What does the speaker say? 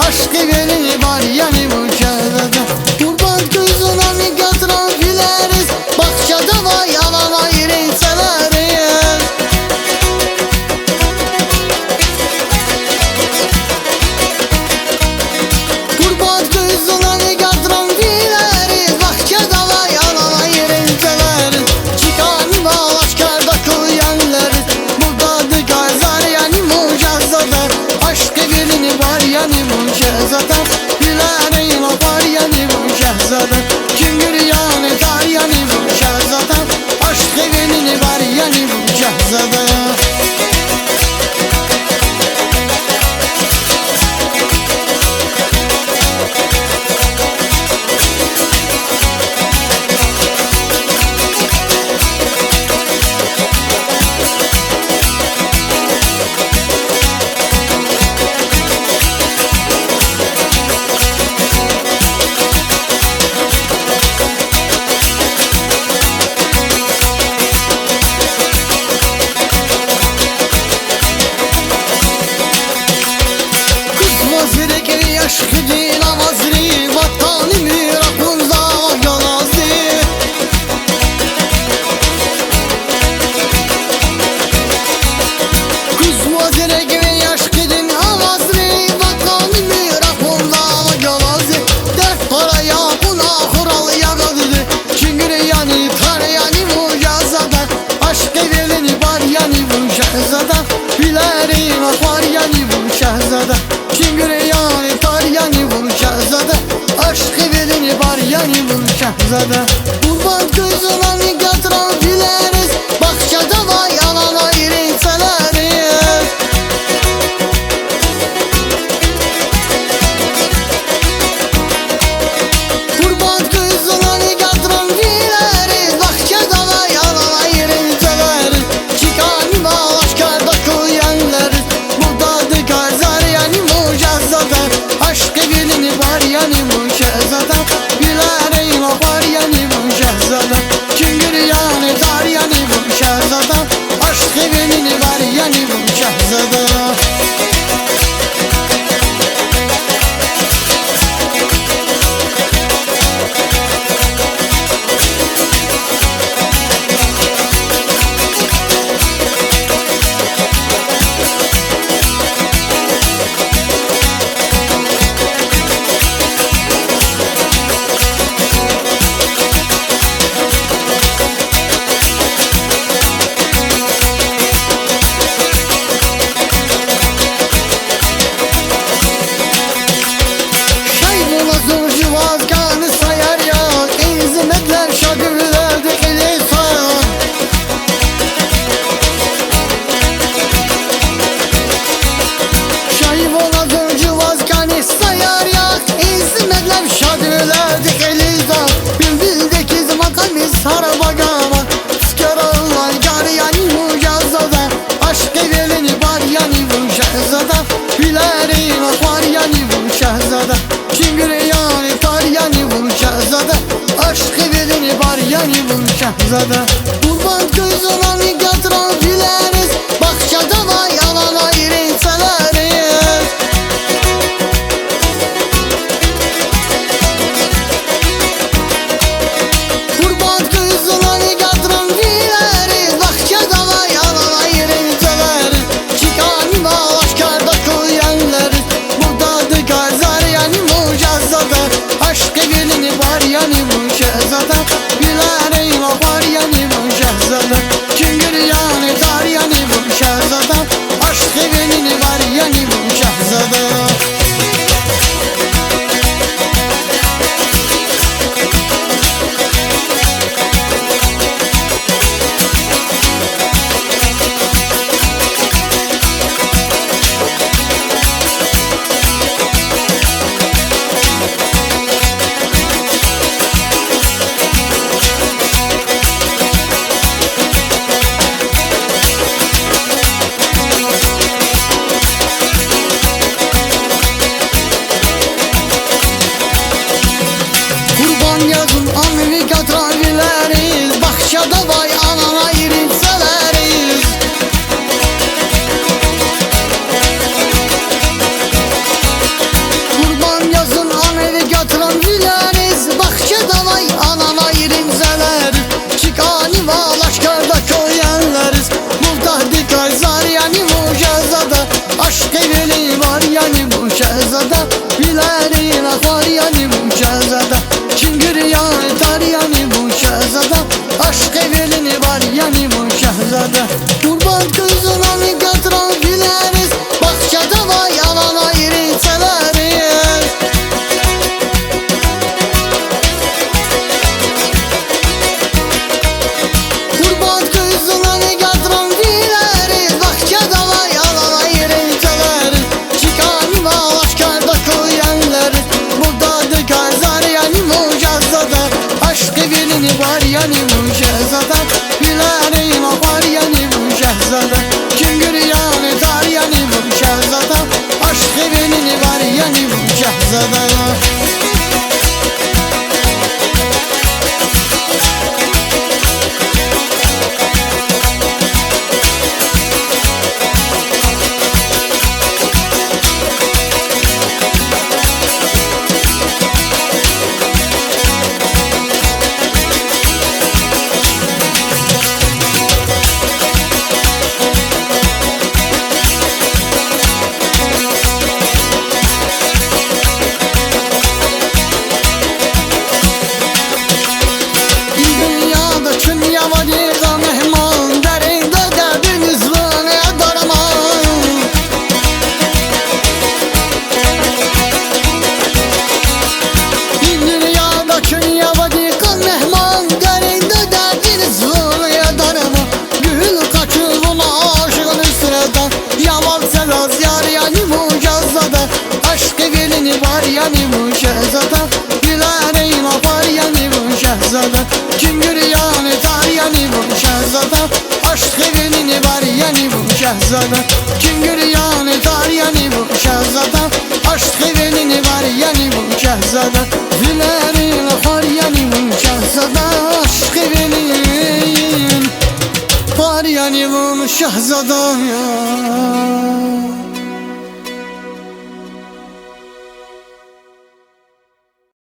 aşk evini var yani bu şehzade. Kurban gözüne mi katıran bileriz, bahçede var yalan ayrı severiz. Kurban gözüne mi katıran bileriz, bahçede var yalan ayrı severiz. Çıkan bağlaşkarda kuyenleriz, buradadır gazar yani mucazada. Aşk evini var yani bu şehzade, bilerin var yani bu şehzade. Kim yani dar yani bu şehzade, aşk evini var yani bu şehzade. Aşk din avazri, vatanı mirakunda yalazi. Kızma direk ve aşk din avazri, vatanı mirakunda yalazi. Dert paraya buna kural yagadı, çünkü yani tar yani mucazada. Aşk evleni var yani bu şehzada, bilerin var yani bu şehzada. Çünkü yani tar yani bu şehzade, aşk evleni var yani bu şehzade. Kurban gözüne mi katıran bileriz, bahçede var yalan ayrı severiz. Kurban gözüne mi katıran bileriz, bahçede var yalan ayrı severiz. Çıkan bağlaşkarda kuyenleriz, buradadır gazar yani mucazada. Aşk evini var yani bu şehzade, bilerin var yani bu şehzade. Çünkü yani dar yani bu şehzade, aşk evini var yani bu şehzade. Bilerin var yani bu şehzade, çünkü yani tar yani bu şehzade. Aşk evleni var yani bu şehzade. Kurban gözüne mi katıran bileriz, bahçede var yalan ayrı severiz. Kurban gözüne mi katıran bileriz, bahçede var yalan ayrı severiz. Çıkan bağlaşkarda kuyenleriz, buradadır gazar yani mucazada. Aşk evleni var yani bu şehzade, bilerin var yani bu şehzade. yani bu Şahzada. Gülerin apar yani bu Şahzada. Kim yani tar yani bu Şahzada. Aşk evinin var yani bu Şahzada. Kim yani tar yani bu Şahzada. Aşk evinin var yani bu Şahzada. Gülerin apar yani bu Şahzada. Aşk evinin var yani bu Şahzada ya.